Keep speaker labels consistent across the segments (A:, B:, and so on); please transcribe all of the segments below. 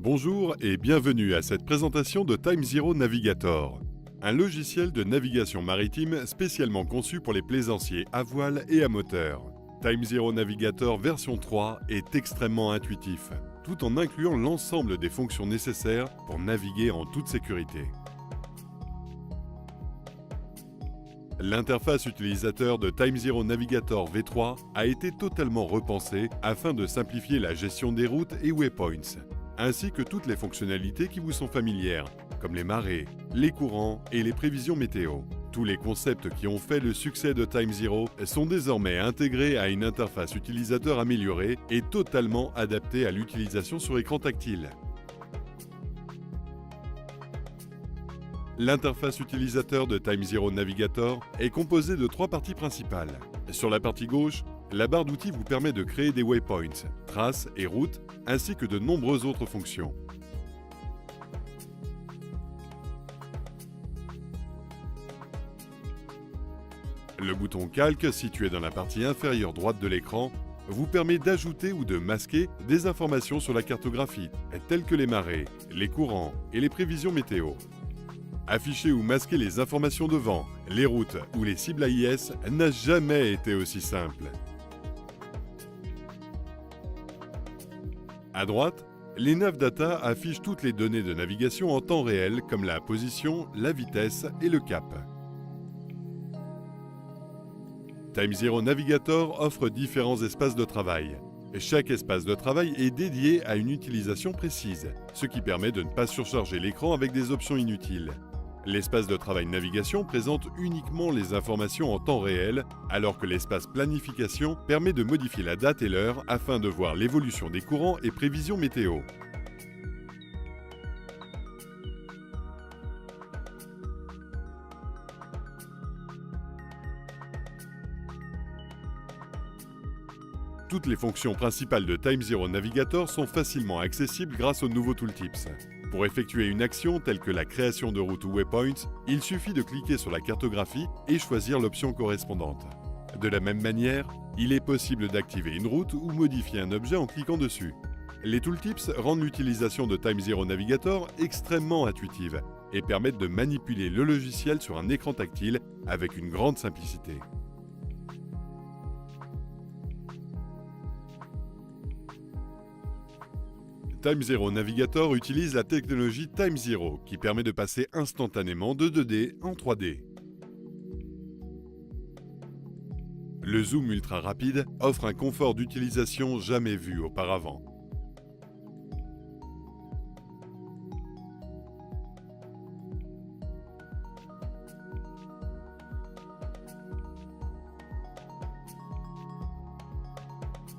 A: Bonjour et bienvenue à cette présentation de TimeZero Navigator, un logiciel de navigation maritime spécialement conçu pour les plaisanciers à voile et à moteur. TimeZero Navigator version 3 est extrêmement intuitif, tout en incluant l'ensemble des fonctions nécessaires pour naviguer en toute sécurité. L'interface utilisateur de TimeZero Navigator V3 a été totalement repensée afin de simplifier la gestion des routes et waypoints, ainsi que toutes les fonctionnalités qui vous sont familières, comme les marées, les courants et les prévisions météo. Tous les concepts qui ont fait le succès de TimeZero sont désormais intégrés à une interface utilisateur améliorée et totalement adaptée à l'utilisation sur écran tactile. L'interface utilisateur de TimeZero Navigator est composée de 3 parties principales. Sur la partie gauche, la barre d'outils vous permet de créer des waypoints, traces et routes, ainsi que de nombreuses autres fonctions. Le bouton Calque, situé dans la partie inférieure droite de l'écran, vous permet d'ajouter ou de masquer des informations sur la cartographie, telles que les marées, les courants et les prévisions météo. Afficher ou masquer les informations de vent, les routes ou les cibles AIS n'a jamais été aussi simple. À droite, les Navdata affichent toutes les données de navigation en temps réel comme la position, la vitesse et le cap. TimeZero Navigator offre différents espaces de travail. Chaque espace de travail est dédié à une utilisation précise, ce qui permet de ne pas surcharger l'écran avec des options inutiles. L'espace de travail navigation présente uniquement les informations en temps réel, alors que l'espace planification permet de modifier la date et l'heure afin de voir l'évolution des courants et prévisions météo. Toutes les fonctions principales de TimeZero Navigator sont facilement accessibles grâce aux nouveaux tooltips. Pour effectuer une action telle que la création de routes ou waypoints, il suffit de cliquer sur la cartographie et choisir l'option correspondante. De la même manière, il est possible d'activer une route ou modifier un objet en cliquant dessus. Les tooltips rendent l'utilisation de TimeZero Navigator extrêmement intuitive et permettent de manipuler le logiciel sur un écran tactile avec une grande simplicité. TimeZero Navigator utilise la technologie TimeZero qui permet de passer instantanément de 2D en 3D. Le zoom ultra rapide offre un confort d'utilisation jamais vu auparavant.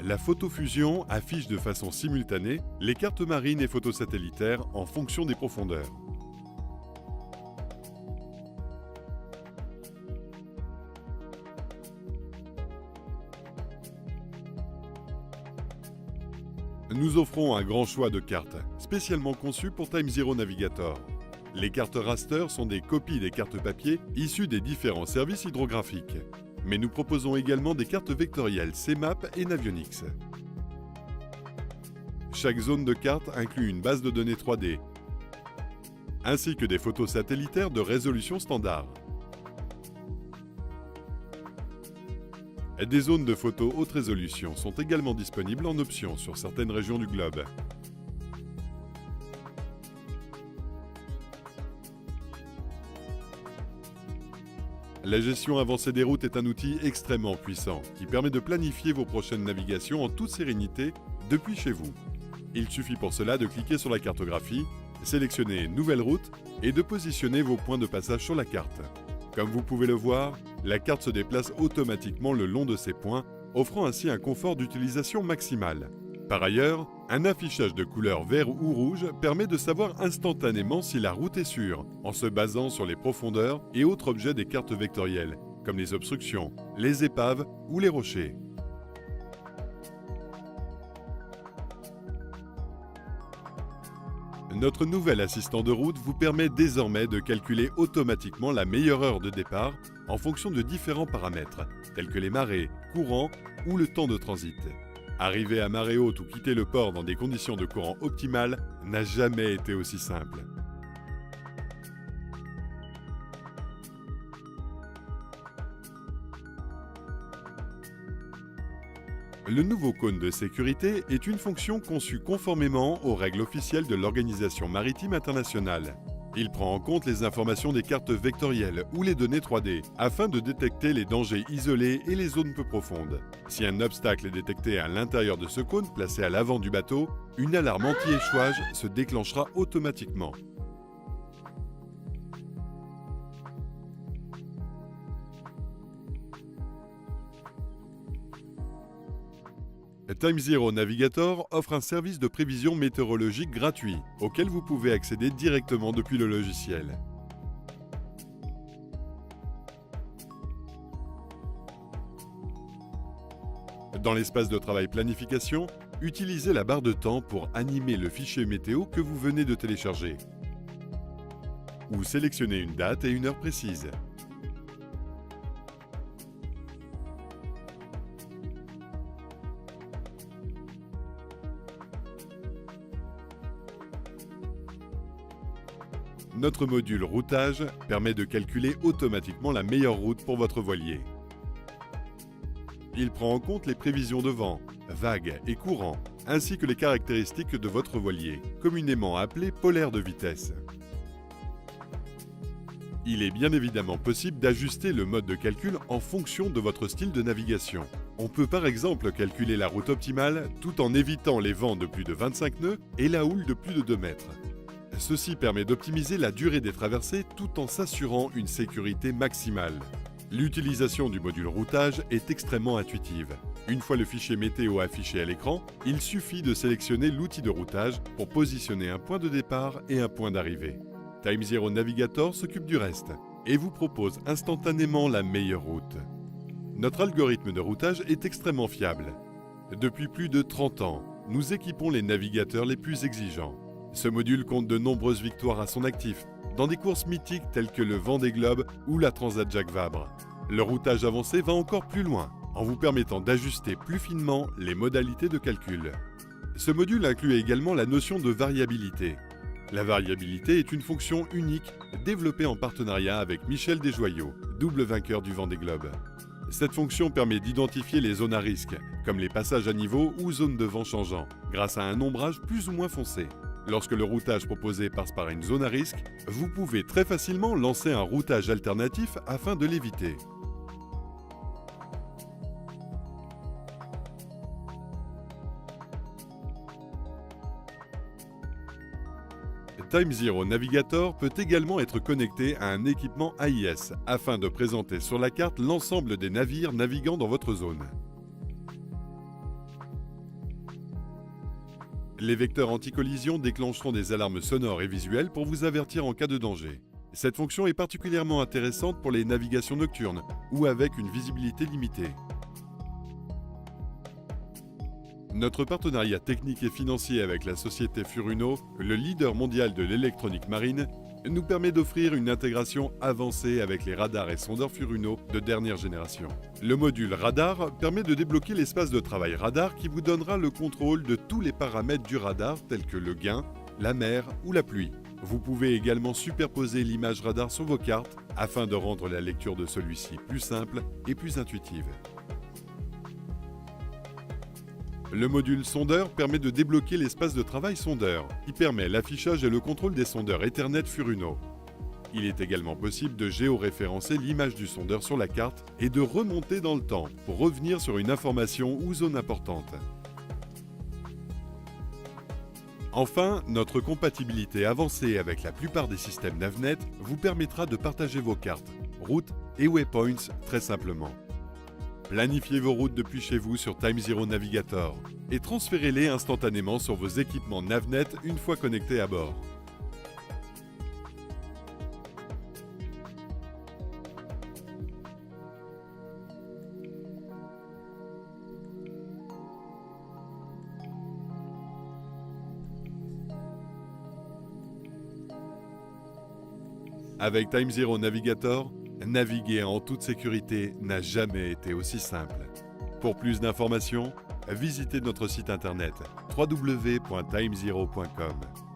A: La photofusion affiche de façon simultanée les cartes marines et photos satellitaires en fonction des profondeurs. Nous offrons un grand choix de cartes, spécialement conçues pour TimeZero Navigator. Les cartes raster sont des copies des cartes papier issues des différents services hydrographiques. Mais nous proposons également des cartes vectorielles CMAP et Navionics. Chaque zone de carte inclut une base de données 3D, ainsi que des photos satellitaires de résolution standard. Des zones de photos haute résolution sont également disponibles en option sur certaines régions du globe. La gestion avancée des routes est un outil extrêmement puissant qui permet de planifier vos prochaines navigations en toute sérénité depuis chez vous. Il suffit pour cela de cliquer sur la cartographie, sélectionner Nouvelle route et de positionner vos points de passage sur la carte. Comme vous pouvez le voir, la carte se déplace automatiquement le long de ces points, offrant ainsi un confort d'utilisation maximal. Par ailleurs, un affichage de couleur vert ou rouge permet de savoir instantanément si la route est sûre, en se basant sur les profondeurs et autres objets des cartes vectorielles, comme les obstructions, les épaves ou les rochers. Notre nouvel assistant de route vous permet désormais de calculer automatiquement la meilleure heure de départ en fonction de différents paramètres, tels que les marées, courants ou le temps de transit. Arriver à marée haute ou quitter le port dans des conditions de courant optimales n'a jamais été aussi simple. Le nouveau cône de sécurité est une fonction conçue conformément aux règles officielles de l'Organisation maritime internationale. Il prend en compte les informations des cartes vectorielles ou les données 3D afin de détecter les dangers isolés et les zones peu profondes. Si un obstacle est détecté à l'intérieur de ce cône placé à l'avant du bateau, une alarme anti-échouage se déclenchera automatiquement. TimeZero Navigator offre un service de prévision météorologique gratuit, auquel vous pouvez accéder directement depuis le logiciel. Dans l'espace de travail planification, utilisez la barre de temps pour animer le fichier météo que vous venez de télécharger. Ou sélectionnez une date et une heure précise. Notre module routage permet de calculer automatiquement la meilleure route pour votre voilier. Il prend en compte les prévisions de vent, vagues et courants, ainsi que les caractéristiques de votre voilier, communément appelé polaire de vitesse. Il est bien évidemment possible d'ajuster le mode de calcul en fonction de votre style de navigation. On peut par exemple calculer la route optimale tout en évitant les vents de plus de 25 nœuds et la houle de plus de 2 mètres. Ceci permet d'optimiser la durée des traversées tout en s'assurant une sécurité maximale. L'utilisation du module routage est extrêmement intuitive. Une fois le fichier météo affiché à l'écran, il suffit de sélectionner l'outil de routage pour positionner un point de départ et un point d'arrivée. TimeZero Navigator s'occupe du reste et vous propose instantanément la meilleure route. Notre algorithme de routage est extrêmement fiable. Depuis plus de 30 ans, nous équipons les navigateurs les plus exigeants. Ce module compte de nombreuses victoires à son actif, dans des courses mythiques telles que le Vendée Globe ou la Transat Jacques Vabre. Le routage avancé va encore plus loin, en vous permettant d'ajuster plus finement les modalités de calcul. Ce module inclut également la notion de variabilité. La variabilité est une fonction unique développée en partenariat avec Michel Desjoyaux, double vainqueur du Vendée Globe. Cette fonction permet d'identifier les zones à risque, comme les passages à niveau ou zones de vent changeant, grâce à un ombrage plus ou moins foncé. Lorsque le routage proposé passe par une zone à risque, vous pouvez très facilement lancer un routage alternatif afin de l'éviter. TimeZero Navigator peut également être connecté à un équipement AIS afin de présenter sur la carte l'ensemble des navires naviguant dans votre zone. Les vecteurs anti-collision déclencheront des alarmes sonores et visuelles pour vous avertir en cas de danger. Cette fonction est particulièrement intéressante pour les navigations nocturnes ou avec une visibilité limitée. Notre partenariat technique et financier avec la société Furuno, le leader mondial de l'électronique marine, nous permet d'offrir une intégration avancée avec les radars et sondeurs Furuno de dernière génération. Le module radar permet de débloquer l'espace de travail radar qui vous donnera le contrôle de tous les paramètres du radar tels que le gain, la mer ou la pluie. Vous pouvez également superposer l'image radar sur vos cartes afin de rendre la lecture de celui-ci plus simple et plus intuitive. Le module sondeur permet de débloquer l'espace de travail sondeur, qui permet l'affichage et le contrôle des sondeurs Ethernet Furuno. Il est également possible de géoréférencer l'image du sondeur sur la carte et de remonter dans le temps pour revenir sur une information ou zone importante. Enfin, notre compatibilité avancée avec la plupart des systèmes Navnet vous permettra de partager vos cartes, routes et waypoints très simplement. Planifiez vos routes depuis chez vous sur TimeZero Navigator et transférez-les instantanément sur vos équipements Navnet une fois connectés à bord. Avec TimeZero Navigator, naviguer en toute sécurité n'a jamais été aussi simple. Pour plus d'informations, visitez notre site internet www.timezero.com.